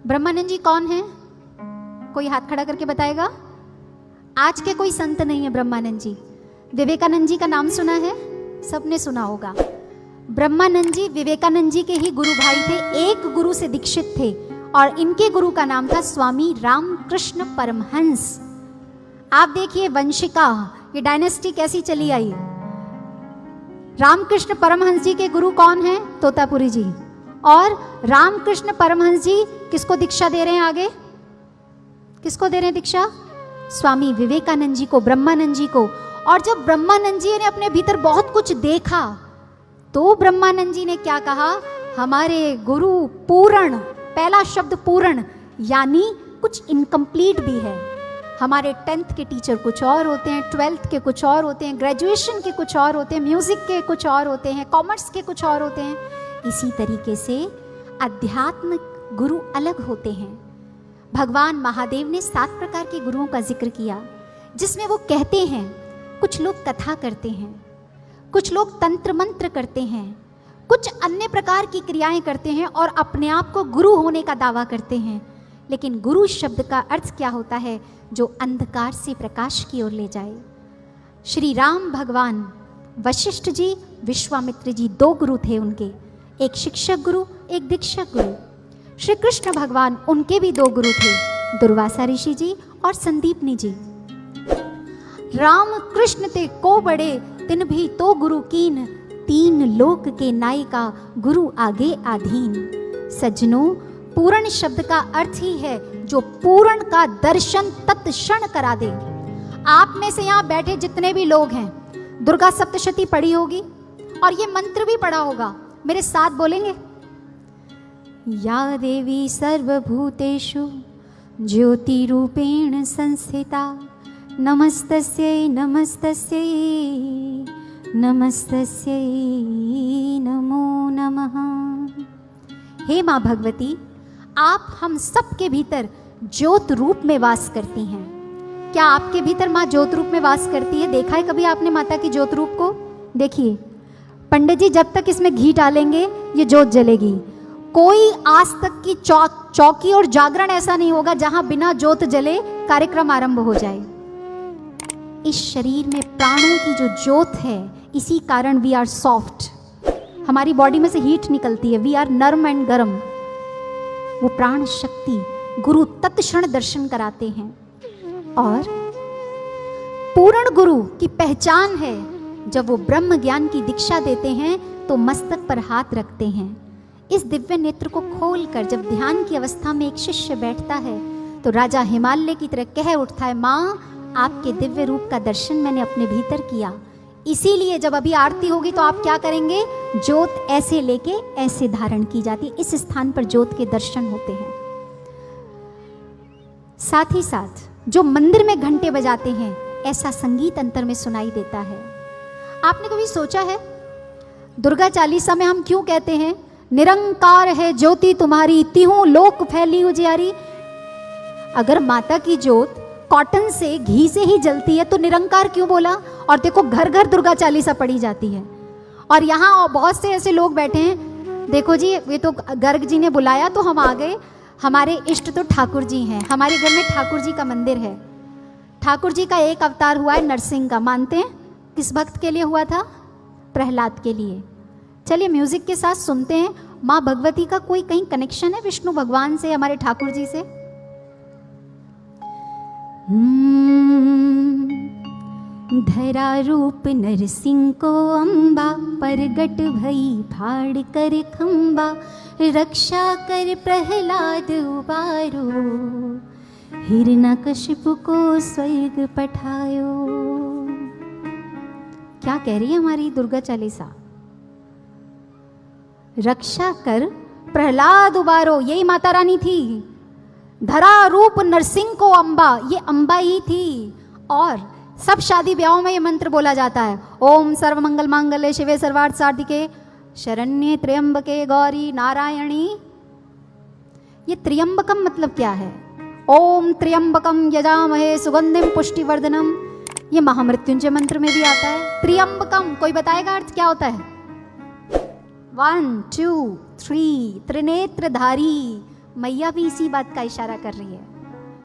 ब्रह्मानंद जी कौन है? कोई हाथ खड़ा करके बताएगा? आज के कोई संत नहीं है ब्रह्मानंद जी। विवेकानंद जी का नाम सुना है? सबने सुना होगा। ब्रह्मानंद जी विवेकानंद जी के ही गुरु भाई थे, एक गुरु से दीक्षित थे और इनके गुरु का नाम था स्वामी रामकृष्ण परमहंस। आप देखिए वंशिका, ये डायनेस्टी कैसी चली आई। रामकृष्ण परमहंस जी के गुरु कौन है? तोतापुरी जी। और रामकृष्ण परमहंस जी किसको दीक्षा दे रहे हैं आगे? किसको दे रहे हैं दीक्षा? स्वामी विवेकानंद जी को, ब्रह्मानंद जी को। और जब ब्रह्मानंद जी ने अपने भीतर बहुत कुछ देखा तो ब्रह्मानंद जी ने क्या कहा? हमारे गुरु पूर्ण, पहला शब्द पूर्ण, यानी कुछ इनकम्प्लीट भी है। हमारे 10th के टीचर कुछ और होते हैं, 12th के कुछ और होते हैं, ग्रेजुएशन के कुछ और होते हैं, म्यूजिक के कुछ और होते हैं, कॉमर्स के कुछ और होते हैं। इसी तरीके से अध्यात्म गुरु अलग होते हैं। भगवान महादेव ने 7 प्रकार के गुरुओं का जिक्र किया, जिसमें वो कहते हैं कुछ लोग कथा करते हैं, कुछ लोग तंत्र मंत्र करते हैं, कुछ अन्य प्रकार की क्रियाएं करते हैं और अपने आप को गुरु होने का दावा करते हैं। लेकिन गुरु शब्द का अर्थ क्या होता है? जो अंधकार से प्रकाश की ओर ले जाए। श्री राम भगवान, वशिष्ठ जी, विश्वामित्र जी 2 गुरु थे उनके, एक शिक्षक गुरु, एक दीक्षक गुरु। श्री कृष्ण भगवान, उनके भी 2 गुरु थे, दुर्वासा ऋषि जी और संदीपनी जी। राम कृष्ण ते को बड़े तिन भी तो गुरु कीन, 3 लोक के नायिका गुरु आगे आधीन। सज्जनों, पूर्ण शब्द का अर्थ ही है जो पूर्ण का दर्शन तत्क्षण करा दे। आप में से यहाँ बैठे जितने भी लोग हैं, दुर्गा सप्तशती पढ़ी होगी और ये मंत्र भी पढ़ा होगा, मेरे साथ बोलेंगे? या देवी सर्वभूतेषु ज्योतिरूपेण संस्थिता, नमस्तस्यै नमस्तस्यै नमस्तस्यै नमो नमः। हे माँ भगवती, आप हम सबके भीतर ज्योत रूप में वास करती हैं। क्या आपके भीतर माँ ज्योत रूप में वास करती है? देखा है कभी आपने माता की ज्योत रूप को? देखिए, पंडित जी जब तक इसमें घी डालेंगे ये ज्योत जलेगी। कोई आज तक की चौकी और जागरण ऐसा नहीं होगा जहां बिना ज्योत जले कार्यक्रम आरंभ हो जाए। इस शरीर में प्राणों की जो ज्योत है, इसी कारण वी आर सॉफ्ट, हमारी बॉडी में से हीट निकलती है, वी आर नर्म एंड गर्म। वो प्राण शक्ति गुरु तत्क्षण दर्शन कराते हैं। और पूर्ण गुरु की पहचान है, जब वो ब्रह्म ज्ञान की दीक्षा देते हैं तो मस्तक पर हाथ रखते हैं। इस दिव्य नेत्र को खोलकर जब ध्यान की अवस्था में एक शिष्य बैठता है तो राजा हिमालय की तरह कह उठता है, माँ आपके दिव्य रूप का दर्शन मैंने अपने भीतर किया। इसीलिए जब अभी आरती होगी तो आप क्या करेंगे? ज्योत ऐसे लेके ऐसे धारण की जाती है, इस स्थान पर ज्योत के दर्शन होते हैं। साथ ही साथ जो मंदिर में घंटे बजाते हैं, ऐसा संगीत अंतर में सुनाई देता है। आपने कभी सोचा है दुर्गा चालीसा में हम क्यों कहते हैं निरंकार है ज्योति तुम्हारी, तिहु लोक फैली उजियारी? अगर माता की ज्योत कॉटन से, घी से ही जलती है तो निरंकार क्यों बोला? और देखो घर घर दुर्गा चालीसा पढ़ी जाती है। और यहाँ बहुत से ऐसे लोग बैठे हैं, देखो जी ये तो गर्ग जी ने बुलाया तो हम आ गए। हमारे इष्ट तो ठाकुर जी हैं, हमारे घर में ठाकुर जी का मंदिर है। ठाकुर जी का एक अवतार हुआ है नरसिंह का, मानते हैं? किस भक्त के लिए हुआ था? प्रहलाद के लिए। चलिए म्यूजिक के साथ सुनते हैं, माँ भगवती का कोई कहीं कनेक्शन है विष्णु भगवान से, हमारे ठाकुर जी से? धरा रूप नरसिंह को अम्बा, परगट भई फाड़ कर खम्बा, रक्षा कर प्रहलाद उबारो, हिरण्यकशिपु को स्वर्ग पठायो। क्या कह रही है हमारी दुर्गा चालीसा? रक्षा कर प्रहलाद उबारो, यही माता रानी थी। धरा रूप नरसिंह को अम्बा, ये अम्बा ही थी। और सब शादी ब्याहों में ये मंत्र बोला जाता है, ओम सर्वमंगल मांगल्ये शिवे सर्वार्थ साधिके शरण्ये त्र्यंबके गौरी नारायणी। ये त्र्यंबकम मतलब क्या है? ओम त्र्यंबकम यजामहे सुगंधिम पुष्टिवर्धनम, ये महामृत्युंजय मंत्र में भी आता है। त्र्यंबकम, कोई बताएगा अर्थ क्या होता है? 1 2 3, त्रिनेत्रधारी, मैया भी इसी बात का इशारा कर रही है।